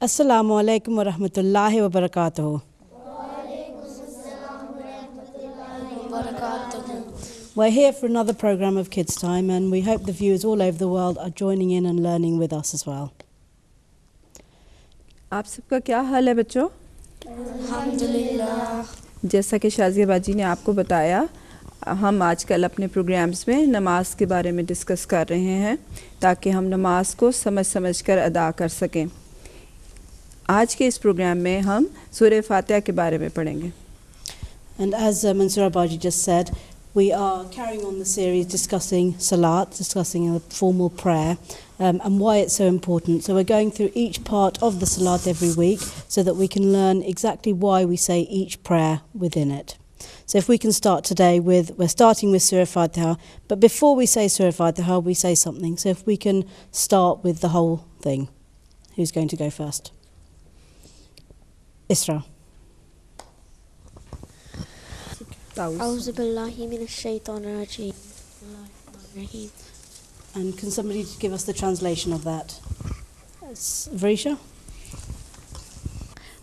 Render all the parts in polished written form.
Assalamu alaikum wa rahmatullahi wa barakatuh. We're here for another program of Kids Time, and we hope the viewers all over the world are joining in and learning with us as well. आप सबका क्या हाल है बच्चों? अल्हम्दुलिल्लाह। जैसा कि शाज़िया बाजी ने आपको बताया, हम आजकल अपने प्रोग्राम्स में नमाज के बारे में डिस्कस कर रहे हैं ताकि हम नमाज को समझ कर अदा कर सकें। आज के इस प्रोग्राम में हम सूरह फातिहा के बारे में पढ़ेंगे। And as Mansoor Abaji just said, we are carrying on the series discussing salat, discussing a formal prayer, and why it's so important. So we're going through each part of the salat every week so that we can learn exactly why we say each prayer within it. So if we can start today we're starting with Surah Fatiha, but before we say Surah Fatiha, we say something. So if we can start with the whole thing. Who's going to go first? Isra. أعوذ بالله من الشيطان الرجيم. And can somebody give us the translation of that? Varisha?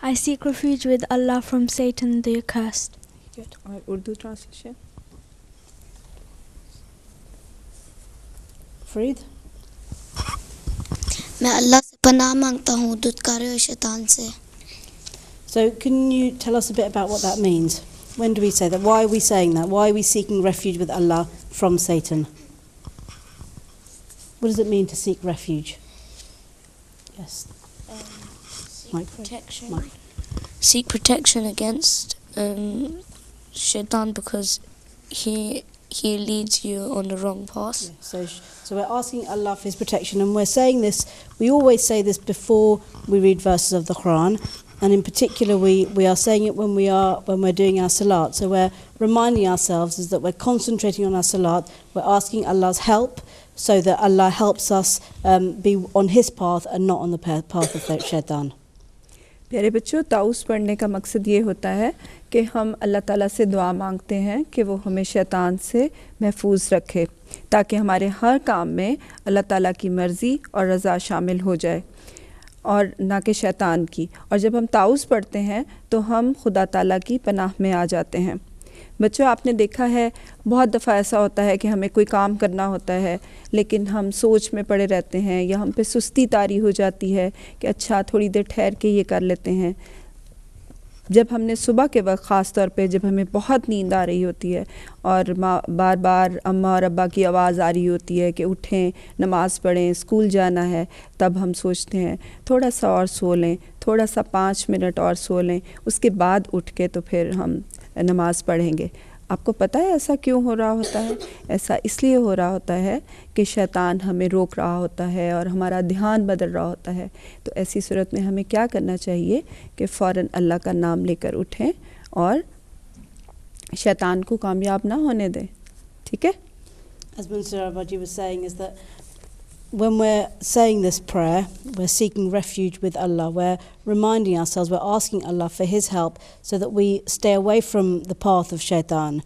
I seek refuge with Allah from Satan the accursed. Good. और Urdu translation? Fareed? मैं अल्लाह से पनाह मांगता हूँ धुतकारे हुए शैतान से। So can you tell us a bit about what that means? When do we say that? Why are we saying that? Why are we seeking refuge with Allah from Satan? What does it mean to seek refuge? Yes. Seek protection. Seek protection against shaitan because he leads you on the wrong path. Yeah, so we're asking Allah for His protection, and we're saying this. We always say this before we read verses of the Quran. And in particular, we are saying it when we're doing our salat. So we're reminding ourselves is that we're concentrating on our salat. We're asking Allah's help so that Allah helps us be on His path and not on the path of shaitan. प्यारे बच्चों, ताउस पढ़ने का मकसद ये होता है कि हम अल्लाह ताला से दुआ मांगते हैं कि वो हमें शैतान से महफूज रखे ताकि हमारे हर काम में अल्लाह ताला की मर्ज़ी और रज़ा शामिल हो जाए और ना कि शैतान की। और जब हम ताउस पढ़ते हैं तो हम खुदा ताला की पनाह में आ जाते हैं। बच्चों, आपने देखा है बहुत दफ़ा ऐसा होता है कि हमें कोई काम करना होता है लेकिन हम सोच में पड़े रहते हैं या हम पे सुस्ती तारी हो जाती है कि अच्छा थोड़ी देर ठहर के ये कर लेते हैं। जब हमने सुबह के वक्त ख़ास तौर पे जब हमें बहुत नींद आ रही होती है और बार बार अम्मा और अब्बा की आवाज़ आ रही होती है कि उठें, नमाज़ पढ़ें, स्कूल जाना है, तब हम सोचते हैं थोड़ा सा और सो लें, थोड़ा सा 5 मिनट और सो लें, उसके बाद उठ के तो फिर हम नमाज़ पढ़ेंगे। आपको पता है ऐसा क्यों हो रहा होता है? ऐसा इसलिए हो रहा होता है कि शैतान हमें रोक रहा होता है और हमारा ध्यान बदल रहा होता है। तो ऐसी सूरत में हमें क्या करना चाहिए कि फ़ौरन अल्लाह का नाम लेकर उठें और शैतान को कामयाब ना होने दें। ठीक है? As Mansoor Abaji was saying, is that when we're saying this prayer, we're seeking refuge with Allah. We're reminding ourselves, we're asking Allah for His help so that we stay away from the path of shaitan,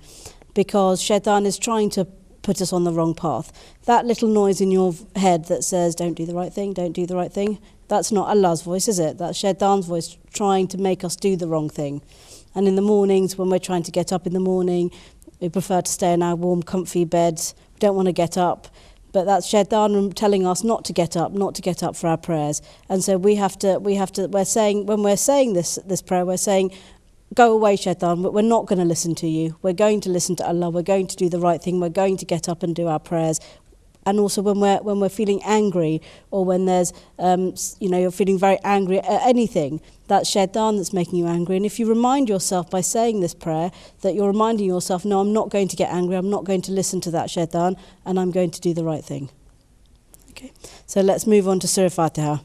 because shaitan is trying to put us on the wrong path. That little noise in your head that says, don't do the right thing, don't do the right thing, that's not Allah's voice, is it? That's shaitan's voice trying to make us do the wrong thing. And in the mornings, when we're trying to get up in the morning, we prefer to stay in our warm, comfy beds. We don't want to get up. But that's shaitan telling us not to get up for our prayers. And so we're saying, when we're saying this prayer, we're saying, go away, shaitan, we're not going to listen to you. We're going to listen to Allah. We're going to do the right thing. We're going to get up and do our prayers. And also when we're feeling angry, or when there's, you're feeling very angry at anything, that's shaitan that's making you angry. And if you remind yourself by saying this prayer that you're reminding yourself, no, I'm not going to get angry, I'm not going to listen to that shaitan, and I'm going to do the right thing. Okay, so let's move on to Surah Fatiha.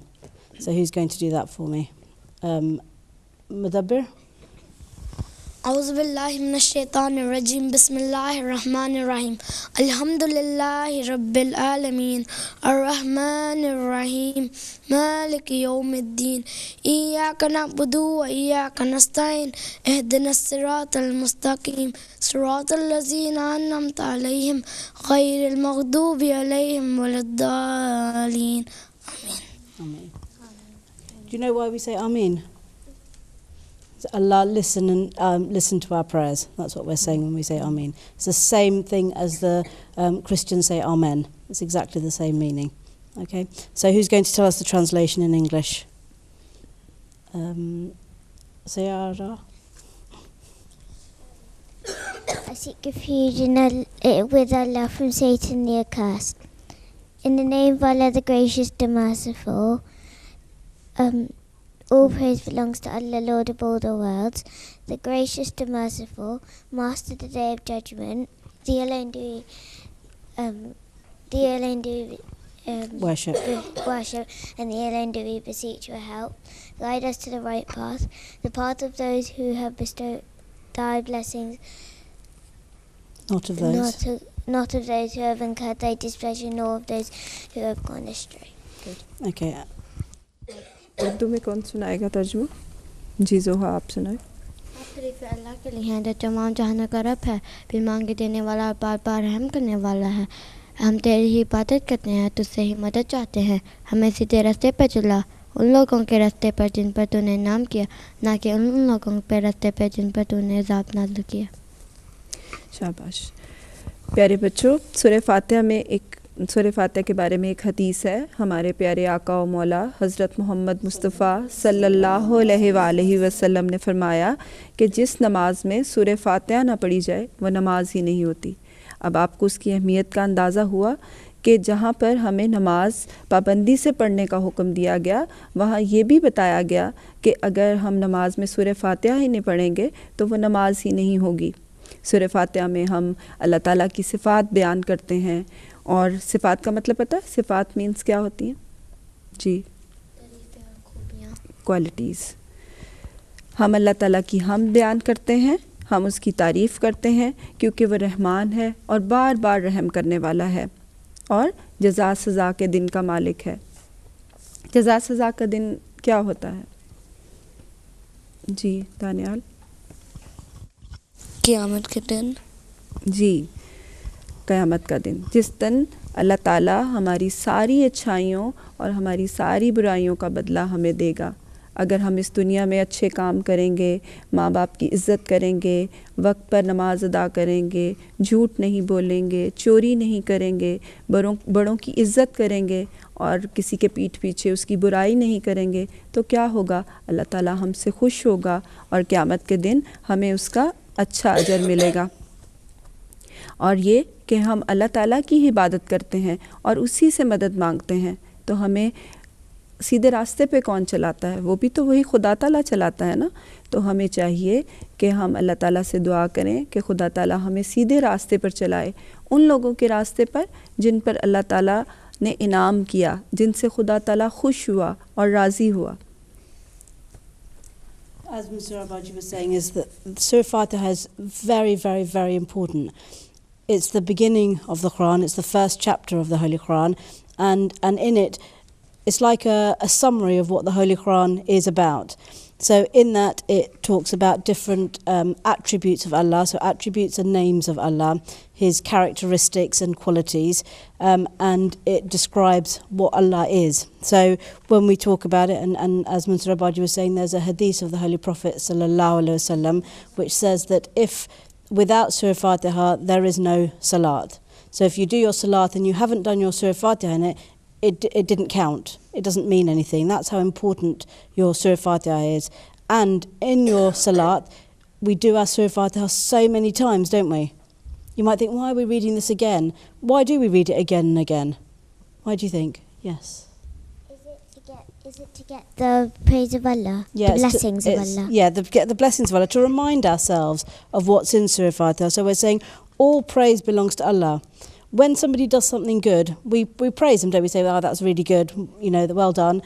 So who's going to do that for me? Mudabbir? أعوذ بالله من الشيطان الرجيم بسم الله الرحمن الرحيم الحمد لله رب العالمين الرحمن الرحيم مالك يوم الدين إياك نعبد وإياك نستعين اهدنا الصراط المستقيم صراط الذين أنعمت عليهم غير المغضوب عليهم ولا الضالين Ameen. Do you know why we say Ameen? Allah listen to our prayers. That's what we're saying when we say Ameen. It's the same thing as the Christians say Amen. It's exactly the same meaning. Okay. So who's going to tell us the translation in English? Sayara. I seek refuge with Allah from Satan the accursed. In the name of Allah, the Gracious, the Merciful. All praise belongs to Allah, Lord of all the worlds, the Gracious, the Merciful, Master of the Day of Judgment. Thee alone do we worship, and Thee alone do we beseech your help. Guide us to the right path, the path of those who have bestowed Thy blessings. Not of those who have incurred Thy displeasure, nor of those who have gone astray. Good. Okay. Urdu में कौन सुनाएगा तर्जुमा? जी जोहा आप सुनाए। तारीफ अल्लाह के लिए है जो तमाम जहान का रब है, फिर मांगे देने वाला और बार बार रहम करने वाला है। हम तेरी ही इबादत करते हैं, तुझसे ही मदद चाहते हैं। हमें सीधे रास्ते पर चला, उन लोगों के रास्ते पर जिन पर तूने इनाम किया, ना कि उन लोगों के रास्ते पर जिन पर तूने अज़ाब नाज़िल किया। शाबाश। प्यारे बच्चों, सूरह फातिहा के बारे में एक हदीस है। हमारे प्यारे आका व मौला हज़रत मोहम्मद मुस्तफ़ा सल्लल्लाहु अलैहि वसल्लम ने फरमाया कि जिस नमाज में सूरह फातिहा ना पढ़ी जाए वह नमाज ही नहीं होती। अब आपको उसकी अहमियत का अंदाज़ा हुआ कि जहाँ पर हमें नमाज पाबंदी से पढ़ने का हुक्म दिया गया, वहाँ ये भी बताया गया कि अगर हम नमाज में सूरह फातिहा ही नहीं पढ़ेंगे तो वो नमाज ही नहीं होगी। सूरह फातिहा में हम अल्लाह ताला की सिफ़ात बयान करते हैं, और सिफ़ात का मतलब पता है? सिफ़ात मीन्स क्या होती हैं? जी, क्वालिटीज़। हम अल्लाह ताला की हम बयान करते हैं, हम उसकी तारीफ़ करते हैं क्योंकि वह रहमान है और बार बार रहम करने वाला है और जज़ा सज़ा के दिन का मालिक है। जज़ा सज़ा का दिन क्या होता है? जी दानियाल। क़यामत के दिन। जी, क़यामत का दिन, जिस दिन अल्लाह ताला हमारी सारी अच्छाइयों और हमारी सारी बुराइयों का बदला हमें देगा। अगर हम इस दुनिया में अच्छे काम करेंगे, माँ बाप की इज़्ज़त करेंगे, वक्त पर नमाज अदा करेंगे, झूठ नहीं बोलेंगे, चोरी नहीं करेंगे, बड़ों की इज़्ज़त करेंगे और किसी के पीठ पीछे उसकी बुराई नहीं करेंगे, तो क्या होगा? अल्लाह ताला हमसे खुश होगा और क़यामत के दिन हमें उसका अच्छा अजर मिलेगा। और ये कि हम अल्लाह ताला की ही इबादत करते हैं और उसी से मदद मांगते हैं, तो हमें सीधे रास्ते पे कौन चलाता है? वो भी तो वही खुदा ताला चलाता है ना। तो हमें चाहिए कि हम अल्लाह ताला से दुआ करें कि खुदा ताला हमें सीधे रास्ते पर चलाए, उन लोगों के रास्ते पर जिन पर अल्लाह ताला ने इनाम किया, जिनसे खुदा ताला खुश हुआ और राज़ी हुआ। As Mr. Abaji was saying, is that Surah Fatiha is very, very, very important. It's the beginning of the Quran. It's the first chapter of the Holy Quran, and in it, it's like a summary of what the Holy Quran is about. So in that, it talks about different attributes of Allah. So attributes are names of Allah, His characteristics and qualities, and it describes what Allah is. So when we talk about it, and as Mr. Abaji was saying, there's a hadith of the Holy Prophet ﷺ which says that if without Surah Fatiha, there is no salat. So if you do your salat and you haven't done your Surah Fatiha in it, it didn't count. It doesn't mean anything. That's how important your Surah Fatiha is. And in your salat, we do our Surah Fatiha so many times, don't we? You might think, why are we reading this again? Why do we read it again and again? Why do you think? Yes. Is it to get the praise of Allah, the blessings of Allah? Yeah, get the blessings of Allah, to remind ourselves of what's in Surah Fatiha. So we're saying all praise belongs to Allah. When somebody does something good, we praise them, don't we? Say, oh, that's really good, well done.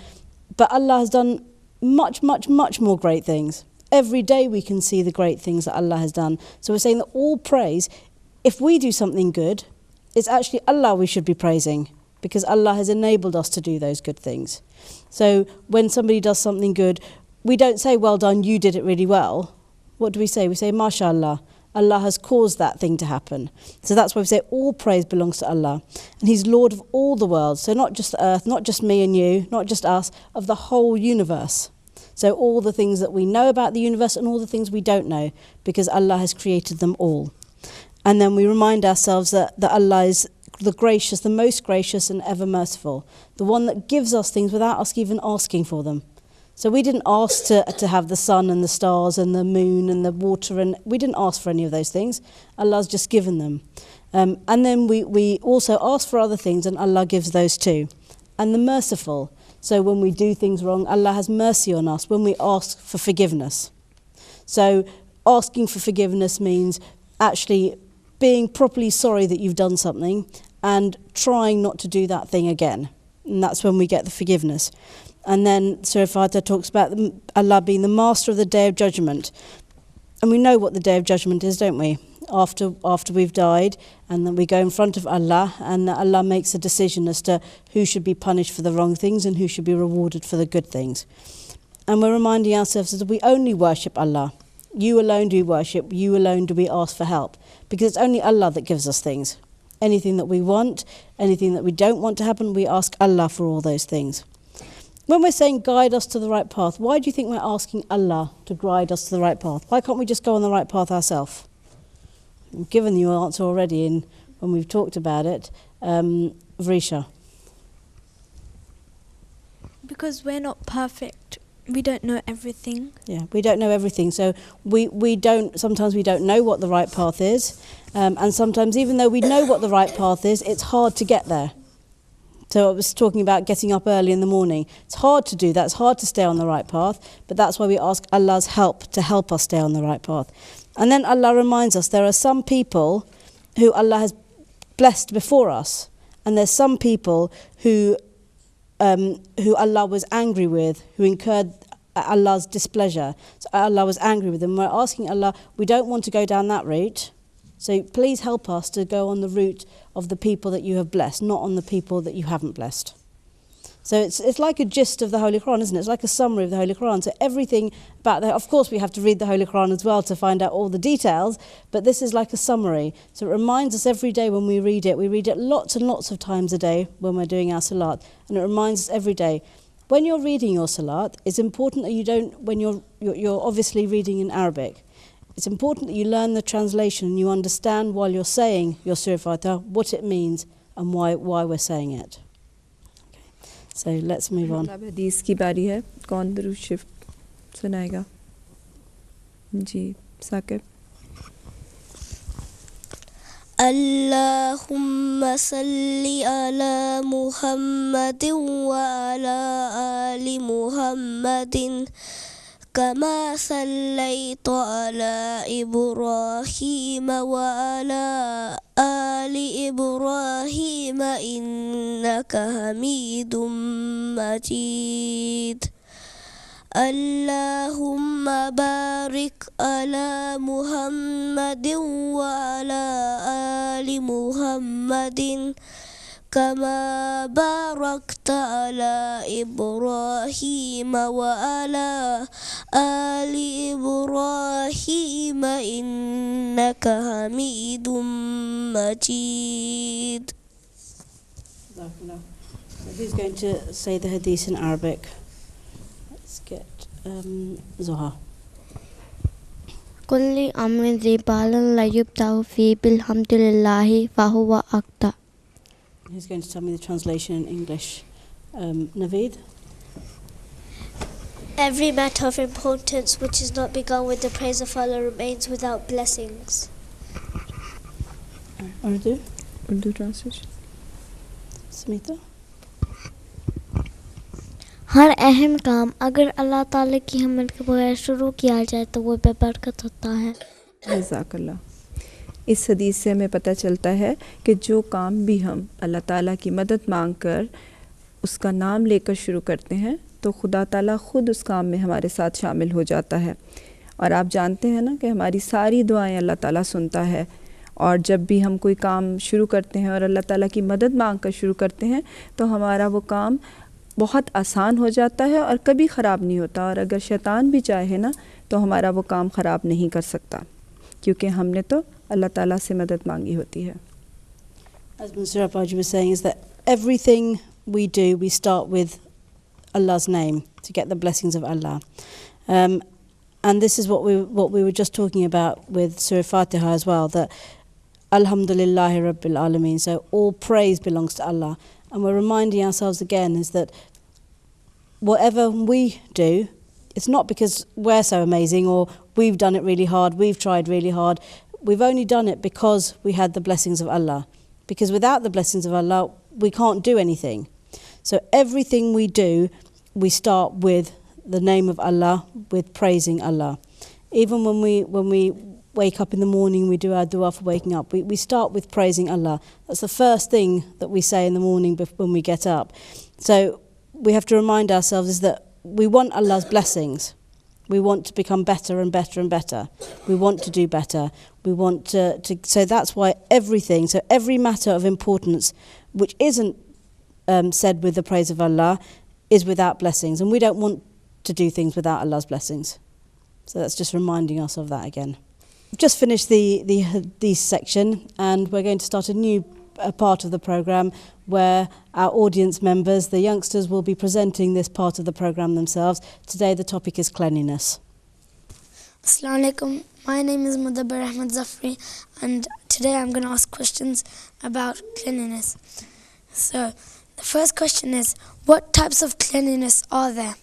But Allah has done much, much, much more great things. Every day we can see the great things that Allah has done. So we're saying that all praise, if we do something good, it's actually Allah we should be praising, because Allah has enabled us to do those good things. So when somebody does something good, we don't say, well done, you did it really well. What do we say? We say, mashallah, Allah has caused that thing to happen. So that's why we say all praise belongs to Allah. And He's Lord of all the world. So not just the earth, not just me and you, not just us, of the whole universe. So all the things that we know about the universe and all the things we don't know, because Allah has created them all. And then we remind ourselves that Allah is the gracious, the most gracious and ever merciful, the one that gives us things without us even asking for them. So we didn't ask to have the sun and the stars and the moon and the water, and we didn't ask for any of those things. Allah's just given them. And then we also ask for other things, and Allah gives those too. And the merciful. So when we do things wrong, Allah has mercy on us when we ask for forgiveness. So asking for forgiveness means actually being properly sorry that you've done something and trying not to do that thing again. And that's when we get the forgiveness. And then Surah Fatiha talks about Allah being the master of the Day of Judgment. And we know what the Day of Judgment is, don't we? After we've died, and then we go in front of Allah, and Allah makes a decision as to who should be punished for the wrong things and who should be rewarded for the good things. And we're reminding ourselves that we only worship Allah. You alone do we worship, you alone do we ask for help. Because it's only Allah that gives us things. Anything that we want, anything that we don't want to happen, we ask Allah for all those things. When we're saying guide us to the right path, why do you think we're asking Allah to guide us to the right path? Why can't we just go on the right path ourselves? I've given you an answer already when we've talked about it. Vrisha. Because we're not perfect. We don't know everything. Yeah, we don't know everything. So sometimes we don't know what the right path is. And sometimes even though we know what the right path is, it's hard to get there. So I was talking about getting up early in the morning. It's hard to do that. It's hard to stay on the right path. But that's why we ask Allah's help to help us stay on the right path. And then Allah reminds us there are some people who Allah has blessed before us. And there's some people who Allah was angry with, who incurred Allah's displeasure. So Allah was angry with them. We're asking Allah, we don't want to go down that route. So please help us to go on the route of the people that you have blessed, not on the people that you haven't blessed. So it's like a gist of the Holy Quran, isn't it? It's like a summary of the Holy Quran. So everything about that, of course we have to read the Holy Quran as well to find out all the details, but this is like a summary. So it reminds us every day when we read it. We read it lots and lots of times a day when we're doing our salat. And it reminds us every day. When you're reading your salat, it's important that you don't, when you're obviously reading in Arabic, it's important that you learn the translation and you understand while you're saying your Surah Fatiha what it means and why we're saying it. So let's move on. हदीस की बारी है. कौन दुरूद शरीफ सुनाएगा? जी, Saqib. Allahumma salli ala Muhammadin wa ala ali Muhammadin كما صليت على إبراهيم وعلى آل إبراهيم إنك حميد مجيد اللهم بارك على محمد وعلى آل محمد كما باركت على إبراهيم وعلى آل إبراهيم إنك حميد مجيد. So who's going to say the hadith in Arabic? Let's get Zoha. كل أمر ذي بال لا يبدأ فيه بالحمد لله فهو أقطع. Who's going to tell me the translation in English? Naveed? Every matter of importance which is not begun with the praise of Allah remains without blessings. Urdu? Urdu translation. Smita? हर अहम काम अगर अल्लाह ताला की हमत के बगैर शुरू किया जाए तो वो बेबरकत होता है. जज़ाकल्लाह. इस हदीस से हमें पता चलता है कि जो काम भी हम अल्लाह ताला की मदद मांगकर उसका नाम लेकर शुरू करते हैं तो खुदा ताला ख़ुद उस काम में हमारे साथ शामिल हो जाता है. और आप जानते हैं ना कि हमारी सारी दुआएं अल्लाह ताला सुनता है, और जब भी हम कोई काम शुरू करते हैं और अल्लाह ताला की मदद मांग कर शुरू करते हैं तो हमारा वो काम बहुत आसान हो जाता है और कभी ख़राब नहीं होता। और अगर शैतान भी चाहे ना तो हमारा वो काम ख़राब नहीं कर सकता, क्योंकि हमने तो अल्लाह ताला से मदद मांगी होती है। As Mr. Abaji was saying, is that everything we do, we start with Allah's name to get the blessings of Allah. And this is what we were just talking about with Surah Fatiha as well, that Alhamdulillahi Rabbil Alameen, so all praise belongs to Allah. And we're reminding ourselves again is that whatever we do, it's not because we're so amazing or we've done it really hard, we've tried really hard. We've only done it because we had the blessings of Allah. Because without the blessings of Allah, we can't do anything. So everything we do, we start with the name of Allah, with praising Allah. Even when we wake up in the morning, we do our dua for waking up. We start with praising Allah. That's the first thing that we say in the morning when we get up. So we have to remind ourselves is that we want Allah's blessings. We want to become better and better and better. We want to do better. We want to so that's why everything, so every matter of importance which isn't said with the praise of Allah is without blessings. And we don't want to do things without Allah's blessings. So that's just reminding us of that again. We've just finished the hadith section, and we're going to start a new part of the program where our audience members, the youngsters, will be presenting this part of the program themselves. Today the topic is cleanliness. Assalamu alaikum. My name is Mudabbir Ahmed Zafri, and today I'm going to ask questions about cleanliness. So the first question is, what types of cleanliness are there?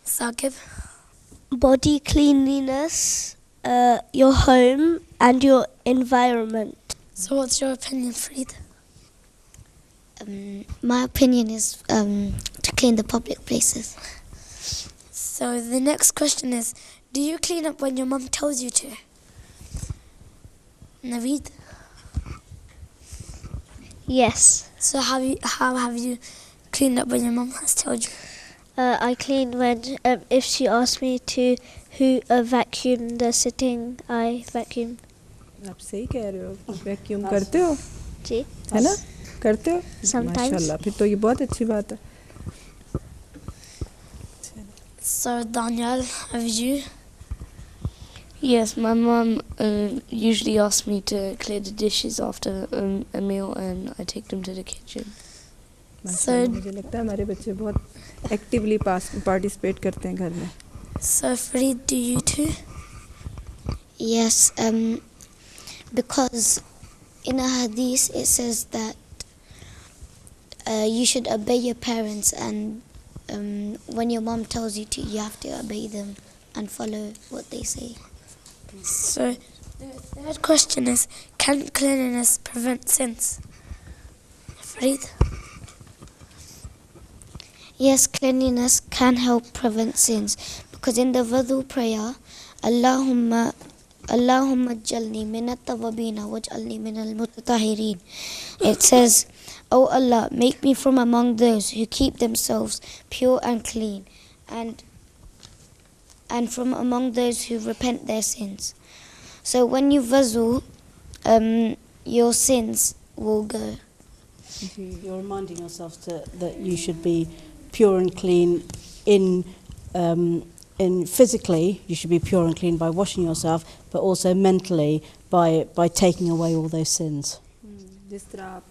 Saqib? Body cleanliness, your home and your environment. So what's your opinion, Farid? My opinion is to clean the public places. So the next question is, do you clean up when your mum tells you to? Naveed? Yes. So how have you cleaned up when your mum has told you? I clean when, if she asks me to vacuum the sitting, I vacuum. आप सही कह रहे हो, vacuum करते हो, जी, है ना, करते हो, Sometimes. माशाल्लाह, फिर तो ये बहुत अच्छी बात है। So Daniel, have you? Yes, my mum usually asks me to clear the dishes after a meal, and I take them to the kitchen. माशाल्लाह, मुझे लगता है हमारे बच्चे बहुत एक्टिवली पार्टिसिपेट करते हैं घर में। So Farid, do you too? Yes, because in a hadith it says that you should obey your parents, and when your mom tells you to, you have to obey them and follow what they say. So the third question is, can cleanliness prevent sins? Farid? Yes, cleanliness can help prevent sins, because in the wudu prayer, Allahumma jalni min at-tawwabina waj'alni min al-mutatahhirin, it says, "O Allah, make me from among those who keep themselves pure and clean, and from among those who repent their sins." So when you wudu, your sins will go. You're reminding yourself that you should be pure and clean in physically, you should be pure and clean by washing yourself, but also mentally by taking away all those sins. जिस तरह आप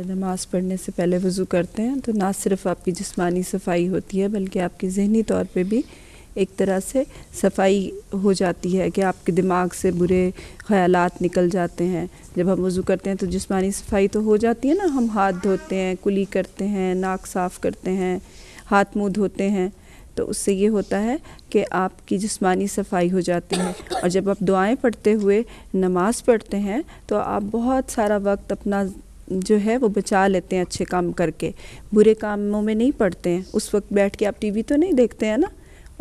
नमाज पढ़ने से पहले वज़ू करते हैं तो ना सिर्फ आपकी जिस्मानी सफाई होती है बल्कि आपकी ज़हनी तौर पे भी एक तरह से सफाई हो जाती है कि आपके दिमाग से बुरे ख़यालात निकल जाते हैं। जब हम वज़ू करते हैं तो जिस्मानी सफाई तो हो जाती है ना, हम हाथ धोते हैं, कुली करते हैं, नाक साफ़ करते हैं, हाथ मुँह धोते हैं, तो उससे ये होता है कि आपकी जिस्मानी सफाई हो जाती है। और जब आप दुआएं पढ़ते हुए नमाज़ पढ़ते हैं तो आप बहुत सारा वक्त अपना जो है वो बचा लेते हैं अच्छे काम करके, बुरे कामों में नहीं पढ़ते हैं। उस वक्त बैठ के आप टीवी तो नहीं देखते हैं ना,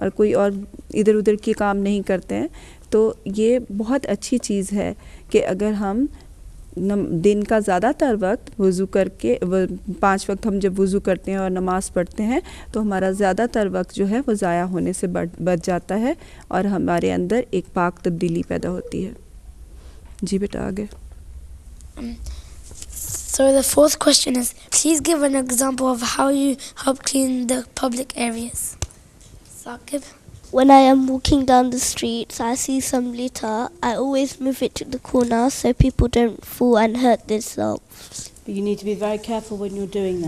और कोई और इधर उधर के काम नहीं करते हैं। तो ये बहुत अच्छी चीज़ है कि अगर हम दिन का ज़्यादातर वक्त वज़ू करके 5 वक्त हम जब वज़ू करते हैं और नमाज़ पढ़ते हैं तो हमारा ज़्यादातर वक्त जो है वो ज़ाया होने से बच जाता है और हमारे अंदर एक पाक तब्दीली पैदा होती है. जी बेटा आगे. So the fourth question is, please give an example of how you help clean the public areas. Saqib? When I am walking down the streets, I see some litter. I always move it to the corner so people don't fall and hurt themselves. But you need to be very careful when you're doing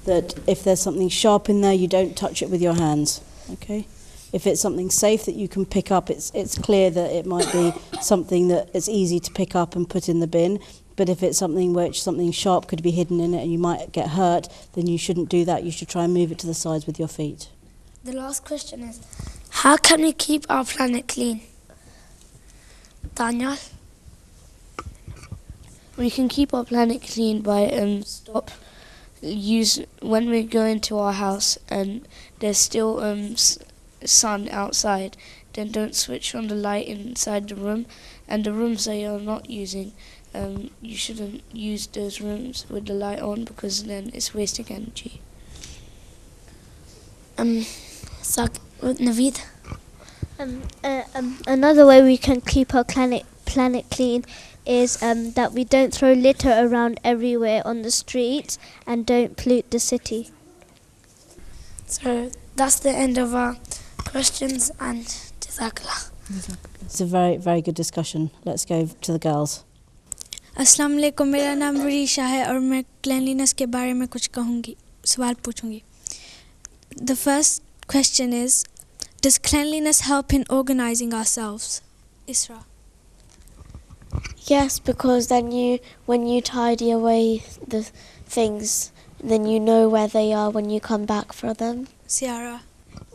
that if there's something sharp in there, you don't touch it with your hands. Okay? If it's something safe that you can pick up, it's clear that it might be something that is easy to pick up and put in the bin. But if it's something sharp could be hidden in it and you might get hurt, then you shouldn't do that. You should try and move it to the sides with your feet. The last question is, how can we keep our planet clean? Daniel? We can keep our planet clean by when we go into our house and there's still sun outside, then don't switch on the light inside the room, and the rooms that you're not using, you shouldn't use those rooms with the light on because then it's wasting energy. Naveed? Another way we can keep our planet clean is that we don't throw litter around everywhere on the streets and don't pollute the city. So that's the end of our questions, and Jazakallah. It's a very, very good discussion. Let's go to the girls. अस्सलाम वालेकुम, मेरा नाम रिशा है और मैं cleanliness के बारे में कुछ कहूँगी, सवाल पूछूँगी. The first question is, does cleanliness help in organizing ourselves? Isra? Yes, because then when you tidy away the things, then you know where they are when you come back for them. Ciara?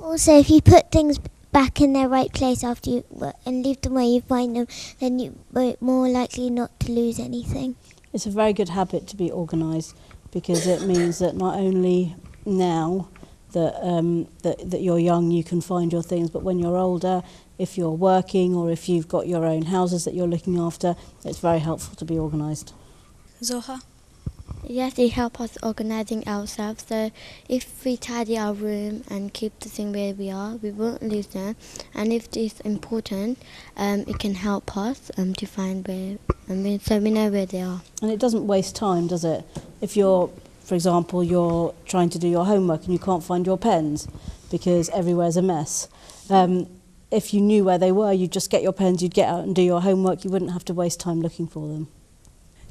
Also, if you put things back in their right place after you and leave them where you find them, then you're more likely not to lose anything. It's a very good habit to be organised because it means that not only now that you're young you can find your things, but when you're older, if you're working or if you've got your own houses that you're looking after, it's very helpful to be organised. Zoha? Yes, they help us organising ourselves. So if we tidy our room and keep the thing where we are, we won't lose them. And if it's important, it can help us to find where, so we know where they are. And it doesn't waste time, does it? If you're, for example, you're trying to do your homework and you can't find your pens because everywhere's a mess. If you knew where they were, you'd just get your pens, you'd get out and do your homework. You wouldn't have to waste time looking for them.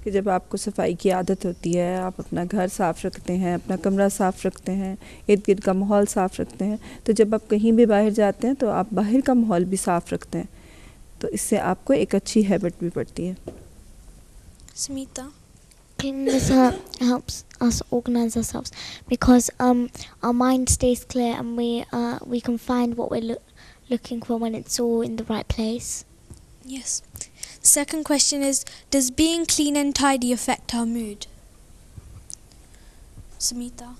कि जब आपको सफाई की आदत होती है, आप अपना घर साफ़ रखते हैं, अपना कमरा साफ़ रखते हैं, इर्द गिर्द का माहौल साफ़ रखते हैं, तो जब आप कहीं भी बाहर जाते हैं तो आप बाहर का माहौल भी साफ़ रखते हैं, तो इससे आपको एक अच्छी हैबिट भी पड़ती है. Smita? Cleanliness helps us organize ourselves because our mind stays clear and we can find what we're looking for when it's all in the right place. Yes. Second question is, does being clean and tidy affect our mood? Samita?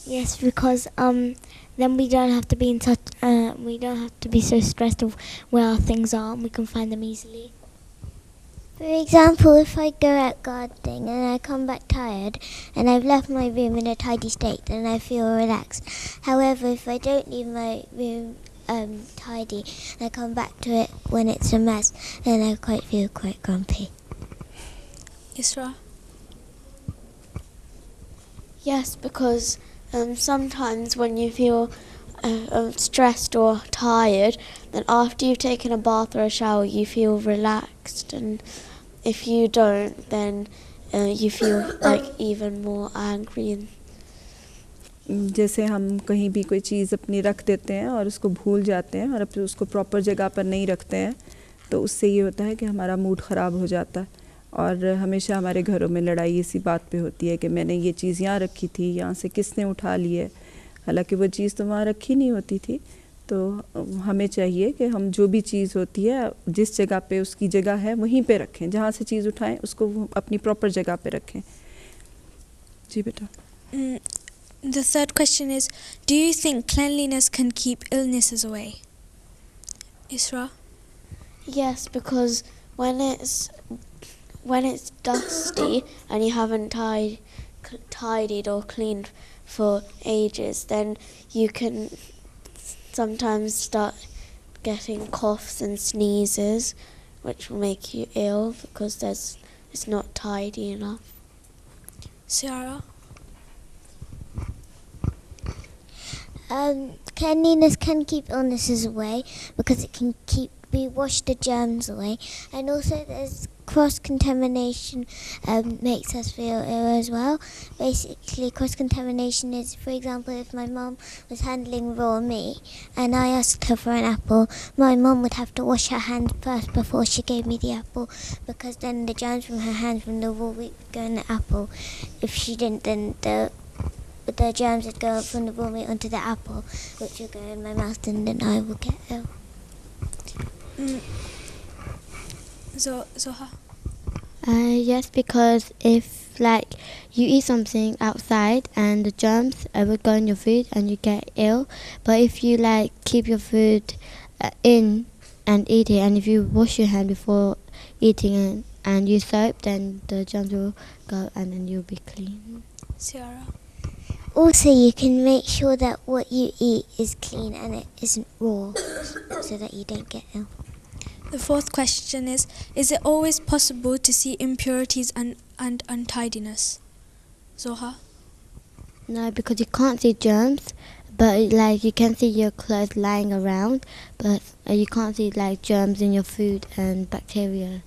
Yes, because then we don't have to be we don't have to be so stressed of where our things are, and we can find them easily. For example, if I go out gardening and I come back tired and I've left my room in a tidy state, then I feel relaxed. However, if I don't leave my room tidy and I come back to it when it's a mess, then I feel quite grumpy. Isra? Yes, because sometimes when you feel stressed or tired, then after you've taken a bath or a shower you feel relaxed, and if you don't, then you feel like even more angry. And जैसे हम कहीं भी कोई चीज़ अपनी रख देते हैं और उसको भूल जाते हैं और अब उसको प्रॉपर जगह पर नहीं रखते हैं, तो उससे ये होता है कि हमारा मूड ख़राब हो जाता है. और हमेशा हमारे घरों में लड़ाई इसी बात पे होती है कि मैंने ये चीज़ यहाँ रखी थी, यहाँ से किसने उठा ली है, हालांकि वो चीज़ तो वहाँ रखी नहीं होती थी. तो हमें चाहिए कि हम जो भी चीज़ होती है जिस जगह पे उसकी जगह है वहीं पे रखें, जहाँ से चीज़ उठाएं उसको अपनी प्रॉपर जगह पे रखें. जी बेटा. The third question is, do you think cleanliness can keep illnesses away? Isra? yes, because when it's when it's dusty and you haven't tidied or cleaned for ages, then you can sometimes start getting coughs and sneezes, which will make you ill because it's not tidy enough. Sarah? Cleanliness can keep illnesses away because it can wash the germs away, and also there's cross-contamination makes us feel ill as well. Basically, cross-contamination is, for example, if my mum was handling raw meat and I asked her for an apple, my mum would have to wash her hands first before she gave me the apple, because then the germs from her hands from the raw meat would go in the apple. If she didn't, then the germs would go from the raw meat onto the apple, which would go in my mouth, and then I would get ill. Zoha? Yes, because if like you eat something outside and the germs would go in your food and you get ill, but if you like keep your food in and eat it, and if you wash your hand before eating it and use soap, then the germs will go and then you'll be clean. Sarah? Also, you can make sure that what you eat is clean and it isn't raw, so that you don't get ill. The fourth question is it always possible to see impurities and untidiness? Zoha? No, because you can't see germs, but like you can see your clothes lying around, but you can't see like germs in your food and bacteria.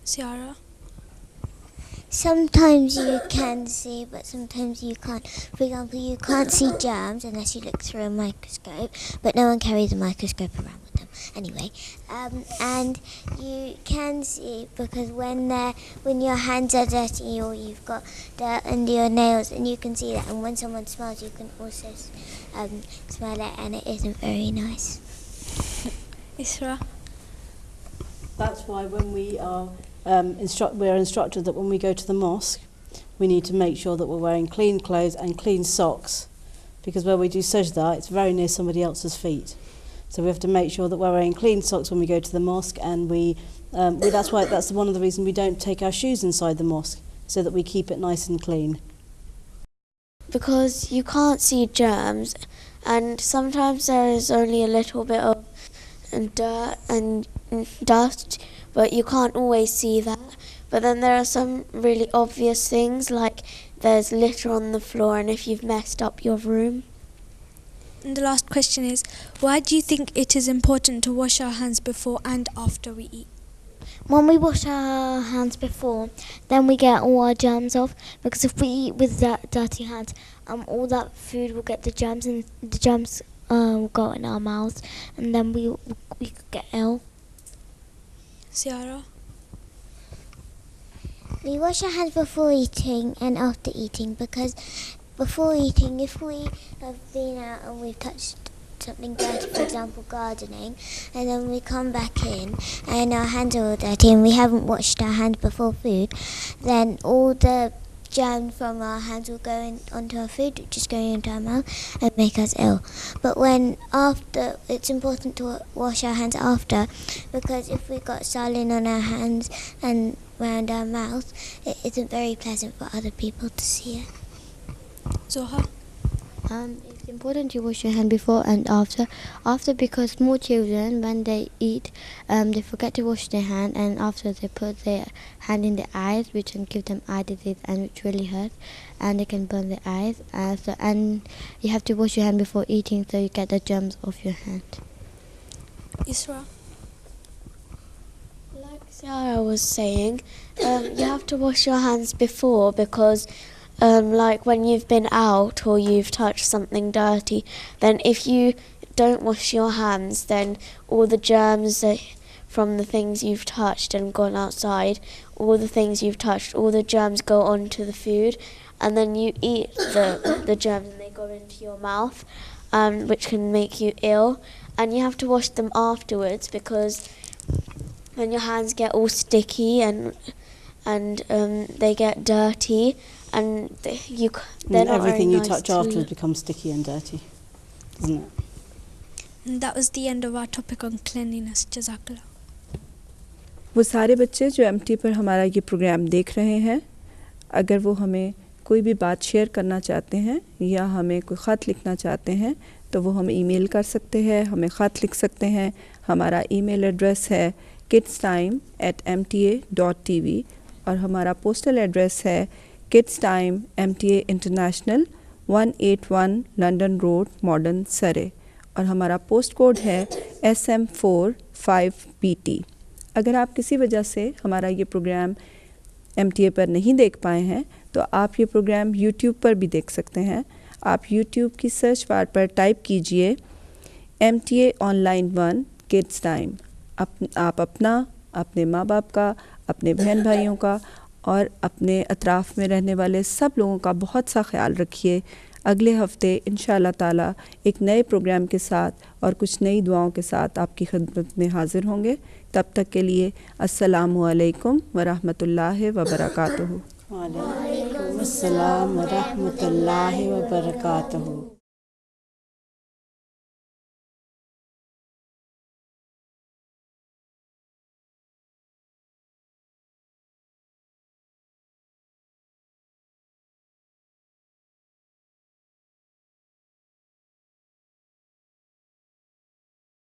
Ciara? Sometimes you can see, but sometimes you can't. For example, you can't see germs unless you look through a microscope, but no one carries a microscope around with them. Anyway, and you can see because when your hands are dirty or you've got dirt under your nails, and you can see that. And when someone smells, you can also smell it, and it isn't very nice. Isra? That's why when we are we're instructed that when we go to the mosque, we need to make sure that we're wearing clean clothes and clean socks, because where we do sajda, it's very near somebody else's feet. So we have to make sure that we're wearing clean socks when we go to the mosque, and that's one of the reasons we don't take our shoes inside the mosque, so that we keep it nice and clean. Because you can't see germs, and sometimes there is only a little bit of dirt and dust, but you can't always see that. But then there are some really obvious things, like there's litter on the floor and if you've messed up your room. And the last question is, why do you think it is important to wash our hands before and after we eat? When we wash our hands before, then we get all our germs off, because if we eat with dirty hands, all that food will get the germs, and the germs will go in our mouths, and then we could get ill. Ciara? We wash our hands before eating and after eating, because before eating, if we have been out and we've touched something dirty, for example gardening, and then we come back in and our hands are all dirty and we haven't washed our hands before food, then all the germs from our hands will go onto our food, just going into our mouth and make us ill. But after, it's important to wash our hands after, because if we've got saline on our hands and around our mouth, it isn't very pleasant for other people to see it. Zoha? It's important to wash your hand before and after. After, because small children, when they eat, they forget to wash their hand, and after they put their hand in their eyes, which can give them eye disease and which really hurts, and they can burn their eyes. And you have to wash your hand before eating, so you get the germs off your hand. Isra? Like Sarah was saying, you have to wash your hands before, because like when you've been out or you've touched something dirty, then if you don't wash your hands, then all the germs from the things you've touched and gone outside, all the things you've touched, all the germs go onto the food, and then you eat the germs and they go into your mouth, which can make you ill. And you have to wash them afterwards, because when your hands get all sticky and they get dirty, and they're not everything very you nice touch to afterwards look. becomes sticky and dirty, doesn't it? And that was the end of our topic on cleanliness. Jazakallah. वो सारे बच्चे जो MTA पर हमारा ये programme देख रहे हैं, अगर वो हमें कोई भी बात शेयर करना चाहते हैं या हमें कोई ख़त लिखना चाहते हैं तो वो हमें ईमेल कर सकते हैं, हमें ख़त लिख सकते हैं। हमारा ईमेल एड्रेस है kidstime@mta.tv और हमारा पोस्टल एड्रेस है Kids Time MTA International 181 London road modern सरे और हमारा पोस्ट कोड है SM45BT। अगर आप किसी वजह से हमारा ये प्रोग्राम MTA पर नहीं देख पाए हैं तो आप ये प्रोग्राम YouTube पर भी देख सकते हैं। आप YouTube की सर्च बार पर टाइप कीजिए MTA ऑनलाइन 1 किड्स टाइम। आप अपना, अपने माँ बाप का, अपने बहन भाइयों का और अपने अतराफ़ में रहने वाले सब लोगों का बहुत सा ख्याल रखिए। अगले हफ़्ते इंशाअल्लाह ताला एक नए प्रोग्राम के साथ और कुछ नई दुआओं के साथ आपकी खिदमत में हाज़िर होंगे। तब तक के लिए अस्सलामु अलैकुम व रहमतुल्लाहि व बरकातुहू। वालेकुम अस्सलाम व रहमतुल्लाहि व बरकातुहू।